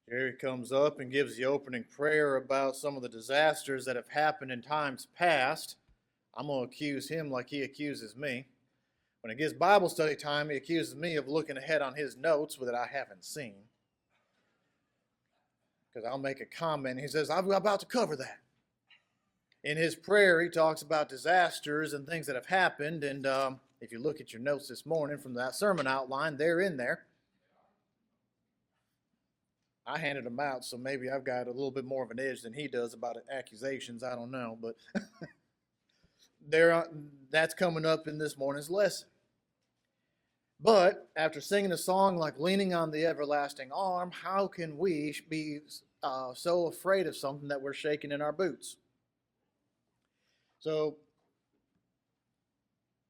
Gary comes up and gives the opening prayer about some of the disasters that have happened in times past. I'm going to accuse him like he accuses me. When it gets Bible study time, he accuses me of looking ahead on his notes that I haven't seen. Because I'll make a comment, and he says, I'm about to cover that. In his prayer, he talks about disasters and things that have happened, and if you look at your notes this morning from that sermon outline, they're in there. I handed them out, so maybe I've got a little bit more of an edge than he does about accusations. I don't know, but that's coming up in this morning's lesson. But after singing a song like Leaning on the Everlasting Arm, how can we be so afraid of something that we're shaking in our boots? So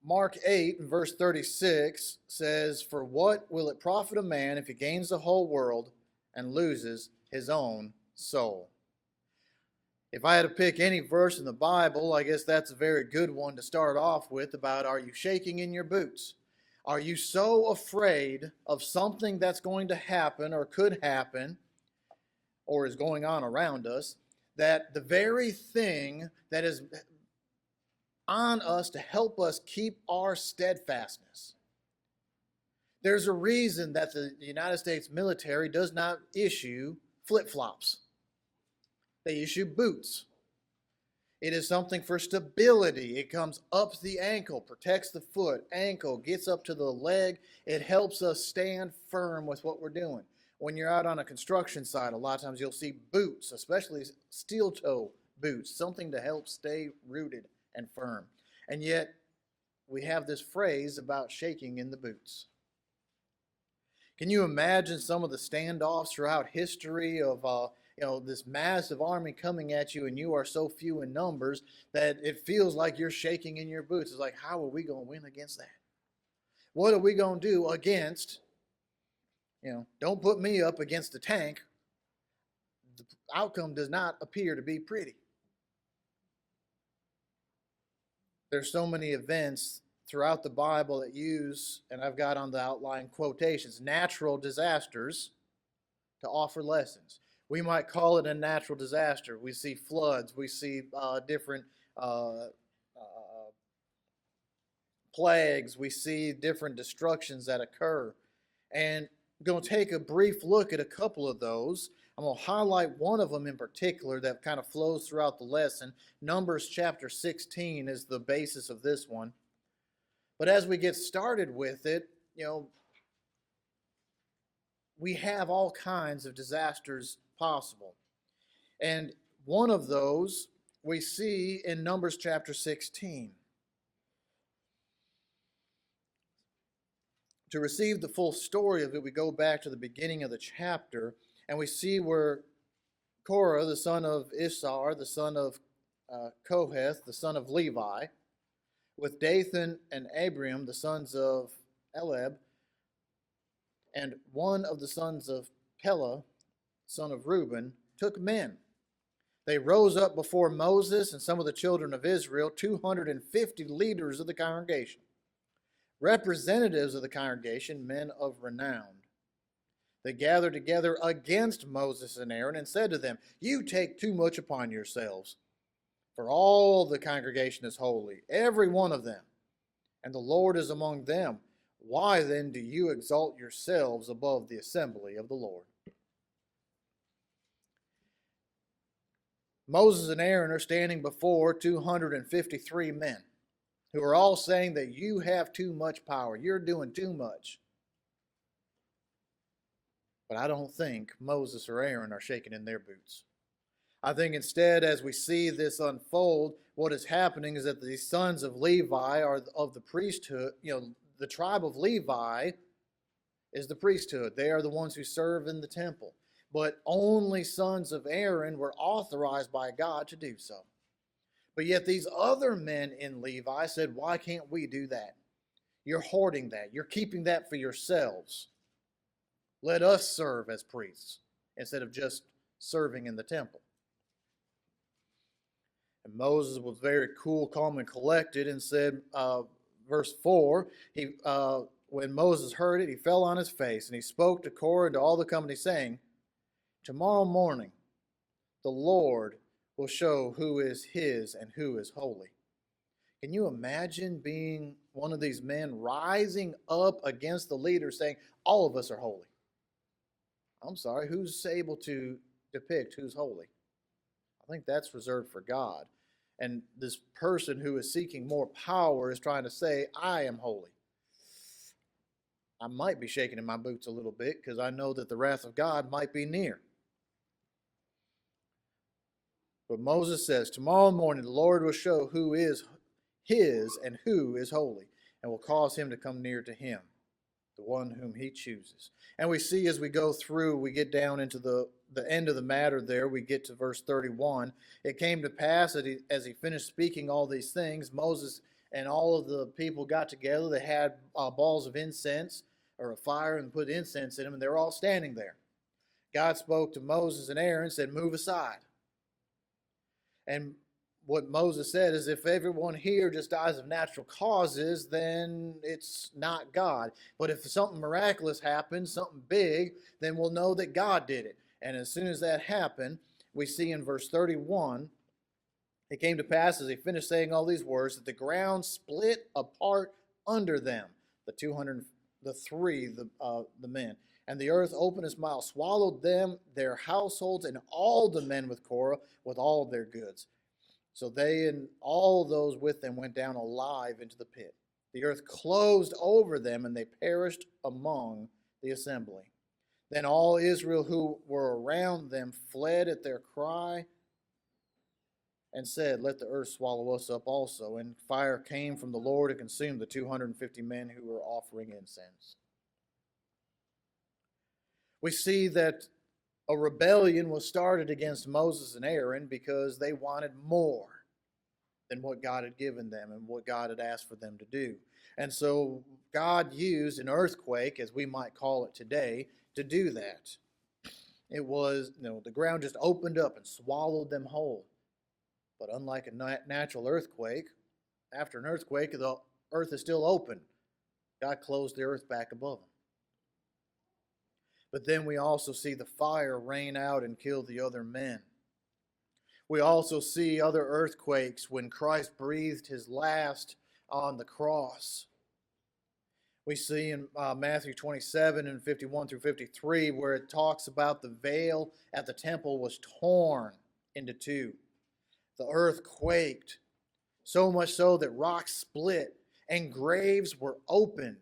Mark 8 and verse 36 says, "For what will it profit a man if he gains the whole world and loses his own soul?" If I had to pick any verse in the Bible, I guess that's a very good one to start off with about, are you shaking in your boots? Are you so afraid of something that's going to happen or could happen or is going on around us that the very thing that is on us to help us keep our steadfastness? There's a reason that the United States military does not issue flip-flops. They issue boots. It is something for stability. It comes up the ankle, protects the foot, ankle, gets up to the leg. It helps us stand firm with what we're doing. When you're out on a construction site, a lot of times you'll see boots, especially steel toe boots, something to help stay rooted and firm. And yet, we have this phrase about shaking in the boots. Can you imagine some of the standoffs throughout history of this massive army coming at you, and you are so few in numbers that it feels like you're shaking in your boots? It's like, how are we going to win against that? What are we going to do against, don't put me up against the tank. The outcome does not appear to be pretty. There's so many events throughout the Bible that use, and I've got on the outline quotations, natural disasters to offer lessons. We might call it a natural disaster. We see floods. We see different plagues. We see different destructions that occur. And I'm going to take a brief look at a couple of those. I'm going to highlight one of them in particular that kind of flows throughout the lesson. Numbers chapter 16 is the basis of this one. But as we get started with it, we have all kinds of disasters possible. And one of those we see in Numbers chapter 16. To receive the full story of it, we go back to the beginning of the chapter, and we see where Korah, the son of Issachar, the son of Kohath, the son of Levi, with Dathan and Abiram, the sons of Eleb, and one of the sons of Pelah, son of Reuben, took men. They rose up before Moses and some of the children of Israel, 250 leaders of the congregation, representatives of the congregation, men of renown. They gathered together against Moses and Aaron and said to them, "You take too much upon yourselves, for all the congregation is holy, every one of them, and the Lord is among them. Why then do you exalt yourselves above the assembly of the Lord?" Moses and Aaron are standing before 253 men who are all saying that you have too much power. You're doing too much. But I don't think Moses or Aaron are shaking in their boots. I think instead, as we see this unfold, what is happening is that the sons of Levi are of the priesthood. The tribe of Levi is the priesthood. They are the ones who serve in the temple. But only sons of Aaron were authorized by God to do so. But yet these other men in Levi said, why can't we do that? You're hoarding that. You're keeping that for yourselves. Let us serve as priests instead of just serving in the temple. And Moses was very cool, calm, and collected and said, verse 4, when Moses heard it, he fell on his face, and he spoke to Korah and to all the company, saying, Tomorrow morning, the Lord will show who is his and who is holy. Can you imagine being one of these men rising up against the leader saying, all of us are holy? I'm sorry, who's able to depict who's holy? I think that's reserved for God. And this person who is seeking more power is trying to say, I am holy. I might be shaking in my boots a little bit because I know that the wrath of God might be near. But Moses says, tomorrow morning the Lord will show who is his and who is holy, and will cause him to come near to him, the one whom he chooses. And we see as we go through, we get down into the end of the matter there, we get to verse 31. It came to pass that as he finished speaking all these things, Moses and all of the people got together. They had balls of incense or a fire and put incense in them, and they were all standing there. God spoke to Moses and Aaron and said, move aside. And what Moses said is, if everyone here just dies of natural causes, then it's not God. But if something miraculous happens, something big, then we'll know that God did it. And as soon as that happened, we see in verse 31, it came to pass as he finished saying all these words, that the ground split apart under them, the men. And the earth opened its mouth, swallowed them, their households, and all the men with Korah, with all their goods. So they and all those with them went down alive into the pit. The earth closed over them, and they perished among the assembly. Then all Israel who were around them fled at their cry and said, let the earth swallow us up also. And fire came from the Lord and consumed the 250 men who were offering incense. We see that a rebellion was started against Moses and Aaron because they wanted more than what God had given them and what God had asked for them to do. And so God used an earthquake, as we might call it today, to do that. It was, the ground just opened up and swallowed them whole. But unlike a natural earthquake, after an earthquake, the earth is still open. God closed the earth back above them. But then we also see the fire rain out and kill the other men. We also see other earthquakes when Christ breathed his last on the cross. We see in Matthew 27 and 51 through 53 where it talks about the veil at the temple was torn into two. The earth quaked, so much so that rocks split and graves were opened.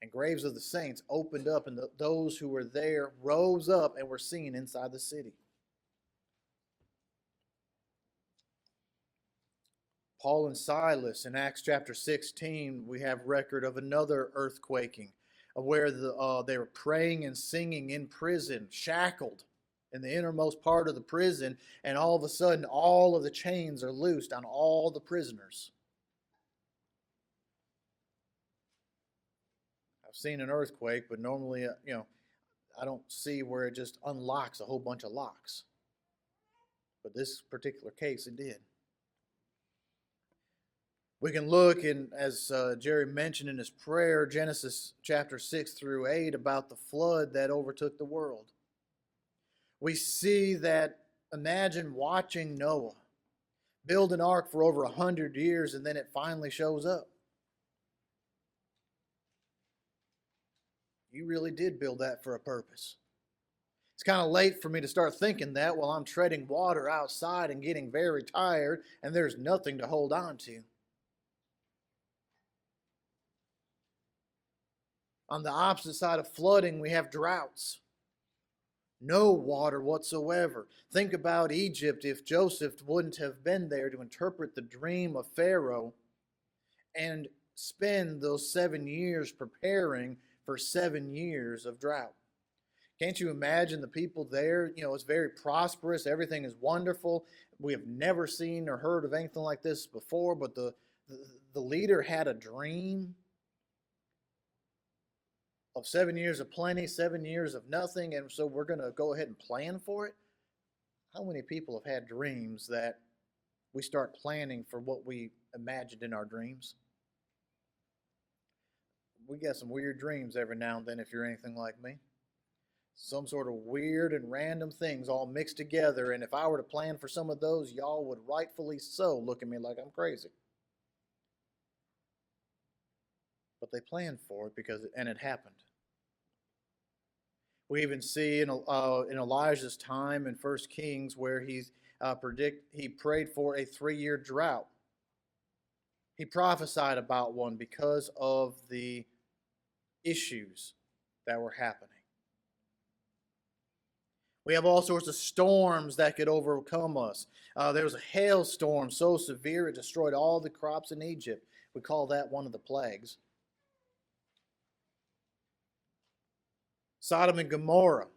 And graves of the saints opened up, and those who were there rose up and were seen inside the city. Paul and Silas in Acts chapter 16, we have record of another earthquaking, of where they were praying and singing in prison, shackled in the innermost part of the prison, and all of a sudden all of the chains are loosed on all the prisoners. I've seen an earthquake, but normally, I don't see where it just unlocks a whole bunch of locks. But this particular case, it did. We can look in, as Jerry mentioned in his prayer, Genesis chapter 6 through 8, about the flood that overtook the world. We see that, imagine watching Noah build an ark for over 100 years, and then it finally shows up. You really did build that for a purpose. It's kind of late for me to start thinking that while I'm treading water outside and getting very tired, and there's nothing to hold on to. On the opposite side of flooding, we have droughts. No water whatsoever. Think about Egypt if Joseph wouldn't have been there to interpret the dream of Pharaoh and spend those 7 years preparing for 7 years of drought. Can't you imagine the people there? It's very prosperous. Everything is wonderful. We have never seen or heard of anything like this before, but the leader had a dream of 7 years of plenty, 7 years of nothing, and so we're going to go ahead and plan for it. How many people have had dreams that we start planning for what we imagined in our dreams? We got some weird dreams every now and then if you're anything like me. some sort of weird and random things all mixed together. And if I were to plan for some of those, y'all would rightfully so look at me like I'm crazy. But they planned for it and it happened. We even see in Elijah's time in 1 Kings where he prayed for a 3-year drought. He prophesied about one because of the issues that were happening. We have all sorts of storms that could overcome us. There was a hailstorm so severe it destroyed all the crops in Egypt. We call that one of the plagues. Sodom and Gomorrah.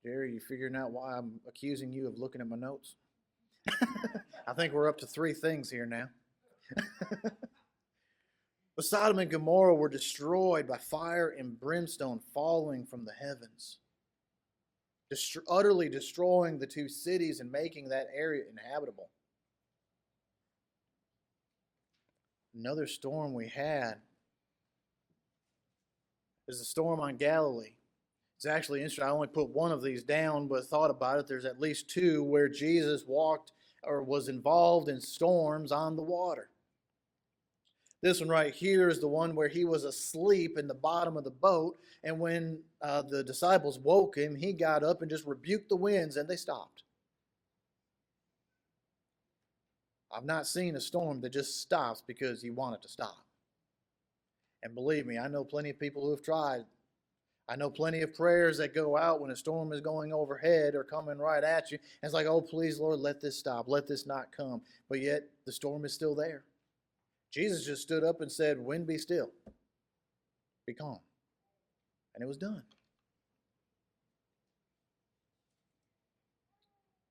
Jerry, you figuring out why I'm accusing you of looking at my notes? I think we're up to 3 things here now. But Sodom and Gomorrah were destroyed by fire and brimstone falling from the heavens, utterly destroying the 2 cities and making that area inhabitable. Another storm we had is the storm on Galilee. It's actually interesting. I only put one of these down, but thought about it. There's at least 2 where Jesus walked or was involved in storms on the water. This one right here is the one where he was asleep in the bottom of the boat, and when the disciples woke him, he got up and just rebuked the winds, and they stopped. I've not seen a storm that just stops because you want it to stop. And believe me, I know plenty of people who have tried. I know plenty of prayers that go out when a storm is going overhead or coming right at you. And it's like, oh, please, Lord, let this stop. Let this not come. But yet, the storm is still there. Jesus just stood up and said, wind, be still. Be calm. And it was done.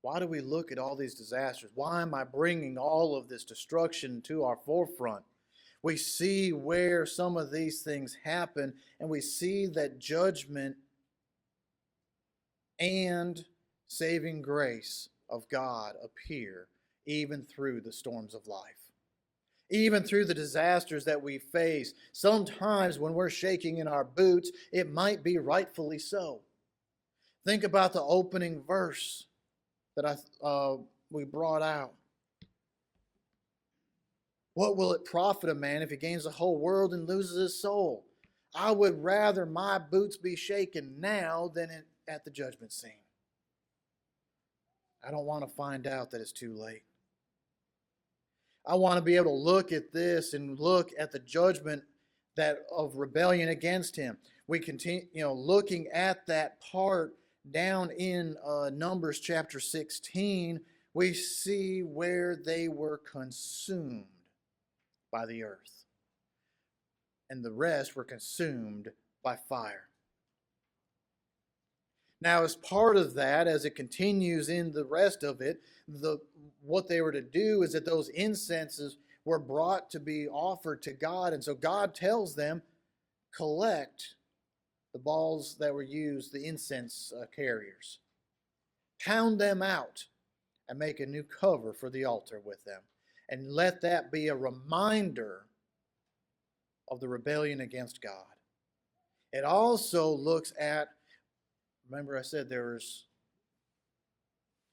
Why do we look at all these disasters? Why am I bringing all of this destruction to our forefront? We see where some of these things happen, and we see that judgment and saving grace of God appear even through the storms of life. Even through the disasters that we face, sometimes when we're shaking in our boots, it might be rightfully so. Think about the opening verse that we brought out. What will it profit a man if he gains the whole world and loses his soul? I would rather my boots be shaken now than at the judgment scene. I don't want to find out that it's too late. I want to be able to look at this and look at the judgment of rebellion against him. We continue, looking at that part down in Numbers chapter 16, we see where they were consumed by the earth, and the rest were consumed by fire. Now, as part of that, as it continues in the rest of it, what they were to do is that those incenses were brought to be offered to God. And so God tells them, collect the balls that were used, the incense carriers. Pound them out and make a new cover for the altar with them. And let that be a reminder of the rebellion against God. It also looks at, remember I said there was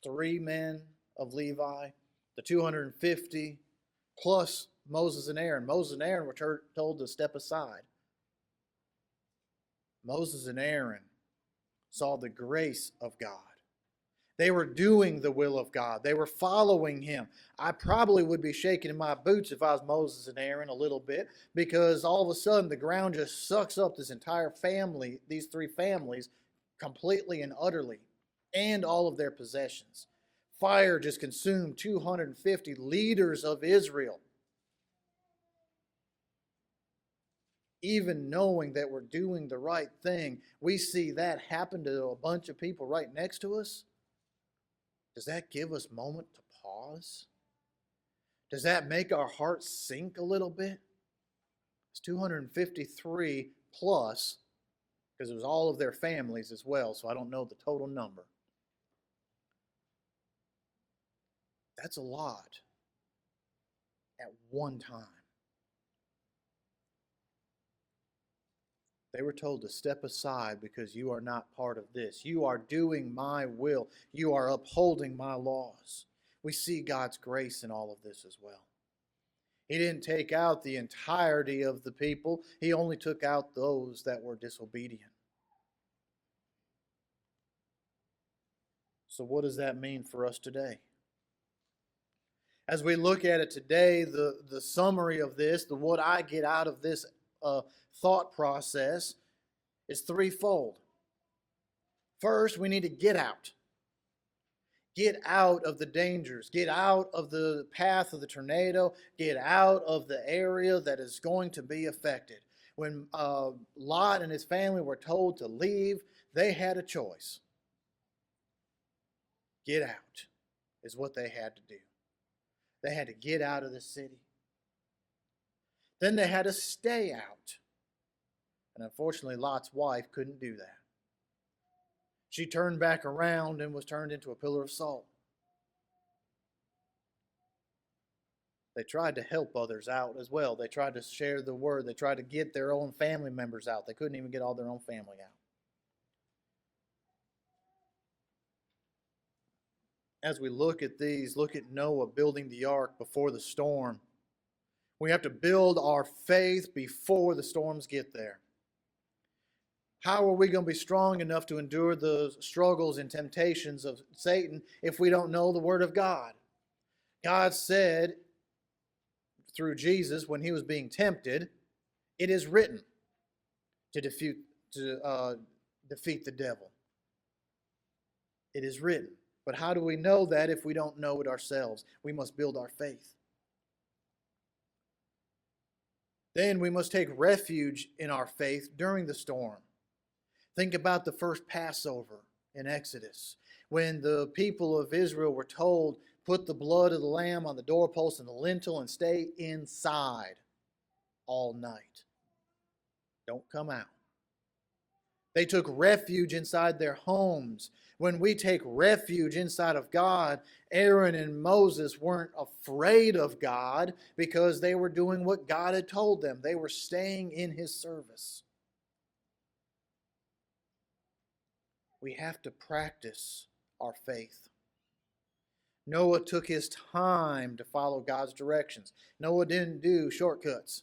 3 men of Levi, the 250, plus Moses and Aaron. Moses and Aaron were told to step aside. Moses and Aaron saw the grace of God. They were doing the will of God. They were following him. I probably would be shaking in my boots if I was Moses and Aaron a little bit, because all of a sudden the ground just sucks up this entire family, these 3 families, completely and utterly, and all of their possessions. Fire just consumed 250 leaders of Israel. Even knowing that we're doing the right thing, we see that happen to a bunch of people right next to us. Does that give us a moment to pause? Does that make our hearts sink a little bit? It's 253 plus, because it was all of their families as well, so I don't know the total number. That's a lot at one time. They were told to step aside because you are not part of this. You are doing my will. You are upholding my laws. We see God's grace in all of this as well. He didn't take out the entirety of the people. He only took out those that were disobedient. So what does that mean for us today? As we look at it today, the summary of this, what I get out of this thought process is threefold. First, we need to get out. Get out of the dangers. Get out of the path of the tornado. Get out of the area that is going to be affected. When Lot and his family were told to leave, they had a choice. Get out is what they had to do. They had to get out of the city. Then they had to stay out. And unfortunately, Lot's wife couldn't do that. She turned back around and was turned into a pillar of salt. They tried to help others out as well. They tried to share the word. They tried to get their own family members out. They couldn't even get all their own family out. As we look at these, look at Noah building the ark before the storm. We have to build our faith before the storms get there. How are we going to be strong enough to endure the struggles and temptations of Satan if we don't know the Word of God? God said through Jesus when he was being tempted, it is written to defeat the devil. It is written. But how do we know that if we don't know it ourselves? We must build our faith. Then we must take refuge in our faith during the storm. Think about the first Passover in Exodus, when the people of Israel were told, put the blood of the lamb on the doorpost and the lintel and stay inside all night. Don't come out. They took refuge inside their homes. When we take refuge inside of God, Aaron and Moses weren't afraid of God because they were doing what God had told them. They were staying in his service. We have to practice our faith. Noah took his time to follow God's directions. Noah didn't do shortcuts.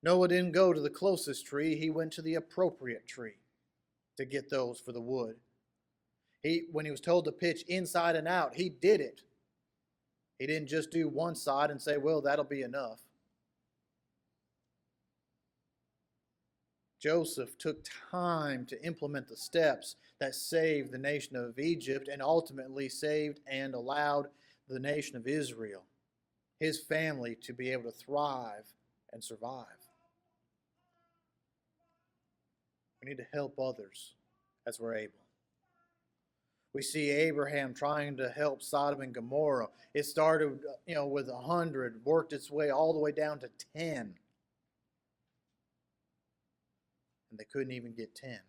Noah didn't go to the closest tree. He went to the appropriate tree to get those for the wood. When he was told to pitch inside and out, he did it. He didn't just do one side and say, well, that'll be enough. Joseph took time to implement the steps that saved the nation of Egypt and ultimately saved and allowed the nation of Israel, his family, to be able to thrive and survive. We need to help others as we're able. We see Abraham trying to help Sodom and Gomorrah. It started, with 100, worked its way all the way down to 10. And they couldn't even get 10.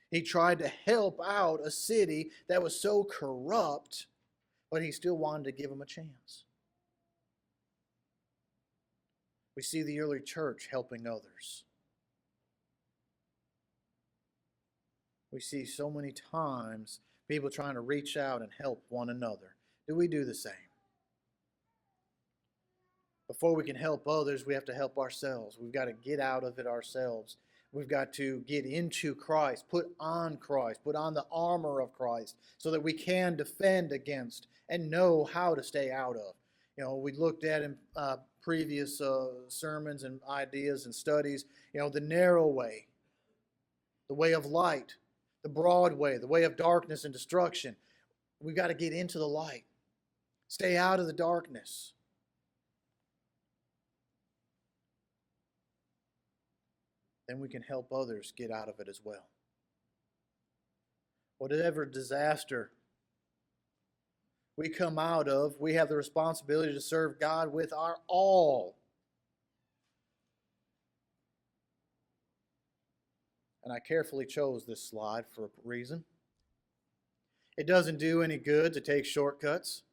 He tried to help out a city that was so corrupt, but he still wanted to give them a chance. We see the early church helping others. We see so many times people trying to reach out and help one another. Do we do the same? Before we can help others, we have to help ourselves. We've got to get out of it ourselves. We've got to get into Christ, put on Christ, put on the armor of Christ so that we can defend against and know how to stay out of. We looked at in previous sermons and ideas and studies, the narrow way, the way of light, the broad way, the way of darkness and destruction. We've got to get into the light. Stay out of the darkness. Then we can help others get out of it as well. Whatever disaster we come out of, we have the responsibility to serve God with our all. And I carefully chose this slide for a reason. It doesn't do any good to take shortcuts.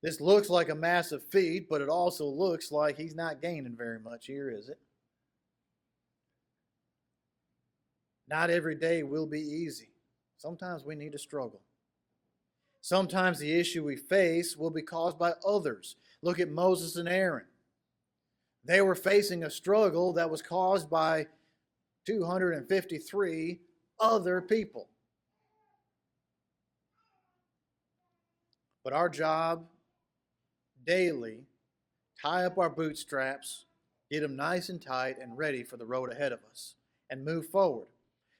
This looks like a massive feat, but it also looks like he's not gaining very much here, is it? Not every day will be easy. Sometimes we need to struggle. Sometimes the issue we face will be caused by others. Look at Moses and Aaron. They were facing a struggle that was caused by 253 other people. But our job daily, tie up our bootstraps, get them nice and tight and ready for the road ahead of us, and move forward.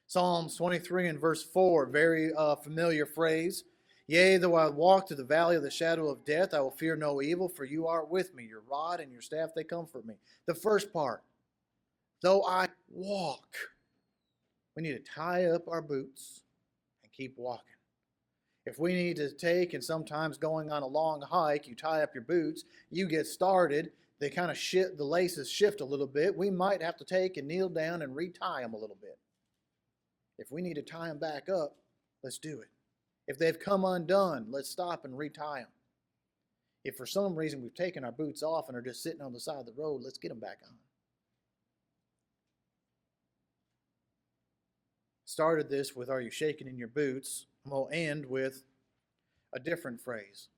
Psalms 23 and verse 4, very familiar phrase. Yea, though I walk through the valley of the shadow of death, I will fear no evil, for you are with me. Your rod and your staff, they comfort me. The first part, though I walk. We need to tie up our boots and keep walking. If we need to take, and sometimes going on a long hike, you tie up your boots, you get started, they kind of the laces shift a little bit. We might have to take and kneel down and retie them a little bit. If we need to tie them back up, let's do it. If they've come undone, let's stop and retie them. If for some reason we've taken our boots off and are just sitting on the side of the road, let's get them back on. Started this with, are you shaking in your boots? We'll end with a different phrase.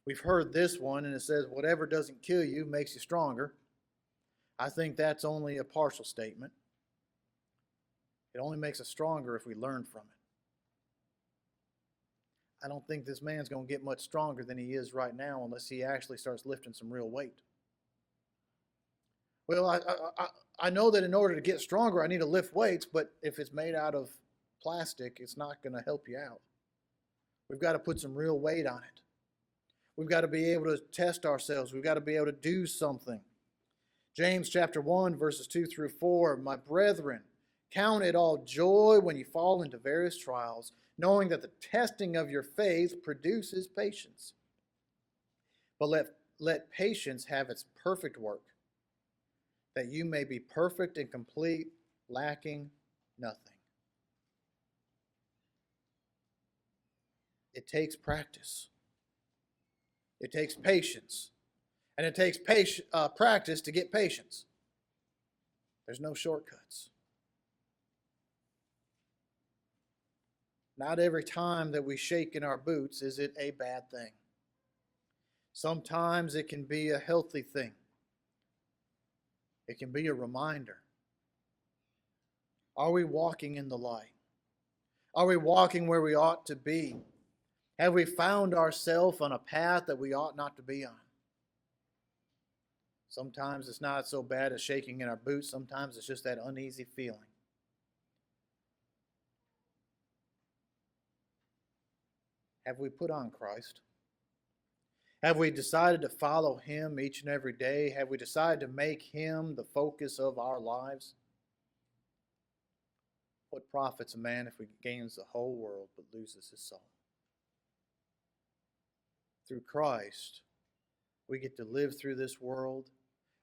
We've heard this one, and it says, whatever doesn't kill you makes you stronger. I think that's only a partial statement. It only makes us stronger if we learn from it. I don't think this man's going to get much stronger than he is right now unless he actually starts lifting some real weight. Well, I know that in order to get stronger, I need to lift weights, but if it's made out of plastic, it's not going to help you out. We've got to put some real weight on it. We've got to be able to test ourselves. We've got to be able to do something. James chapter 1, verses 2 through 4, my brethren, count it all joy when you fall into various trials, knowing that the testing of your faith produces patience. But let patience have its perfect work, that you may be perfect and complete, lacking nothing. It takes practice. It takes patience. And it takes practice to get patience. There's no shortcuts. Not every time that we shake in our boots is it a bad thing. Sometimes it can be a healthy thing. It can be a reminder. Are we walking in the light? Are we walking where we ought to be? Have we found ourselves on a path that we ought not to be on? Sometimes it's not so bad as shaking in our boots. Sometimes it's just that uneasy feeling. Have we put on Christ? Have we decided to follow Him each and every day? Have we decided to make Him the focus of our lives? What profits a man if he gains the whole world but loses his soul? Through Christ, we get to live through this world.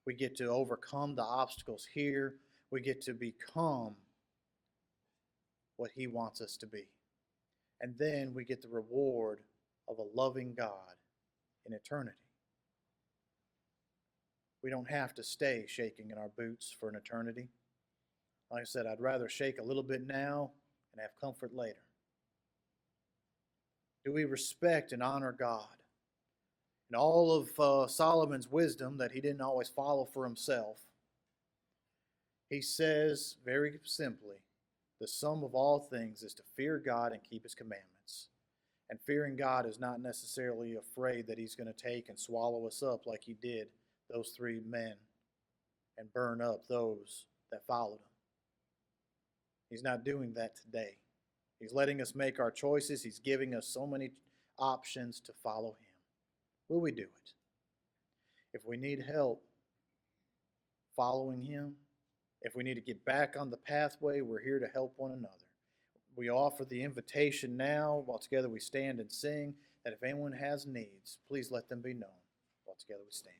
We get to overcome the obstacles here. We get to become what He wants us to be. And then we get the reward of a loving God in eternity. We don't have to stay shaking in our boots for an eternity. Like I said, I'd rather shake a little bit now and have comfort later. Do we respect and honor God? And all of Solomon's wisdom that he didn't always follow for himself, he says very simply, the sum of all things is to fear God and keep His commandments. And fearing God is not necessarily afraid that He's going to take and swallow us up like He did those three men and burn up those that followed Him. He's not doing that today. He's letting us make our choices. He's giving us so many options to follow Him. Will we do it? If we need help following Him, if we need to get back on the pathway, we're here to help one another. We offer the invitation now while together we stand and sing that if anyone has needs, please let them be known while together we stand.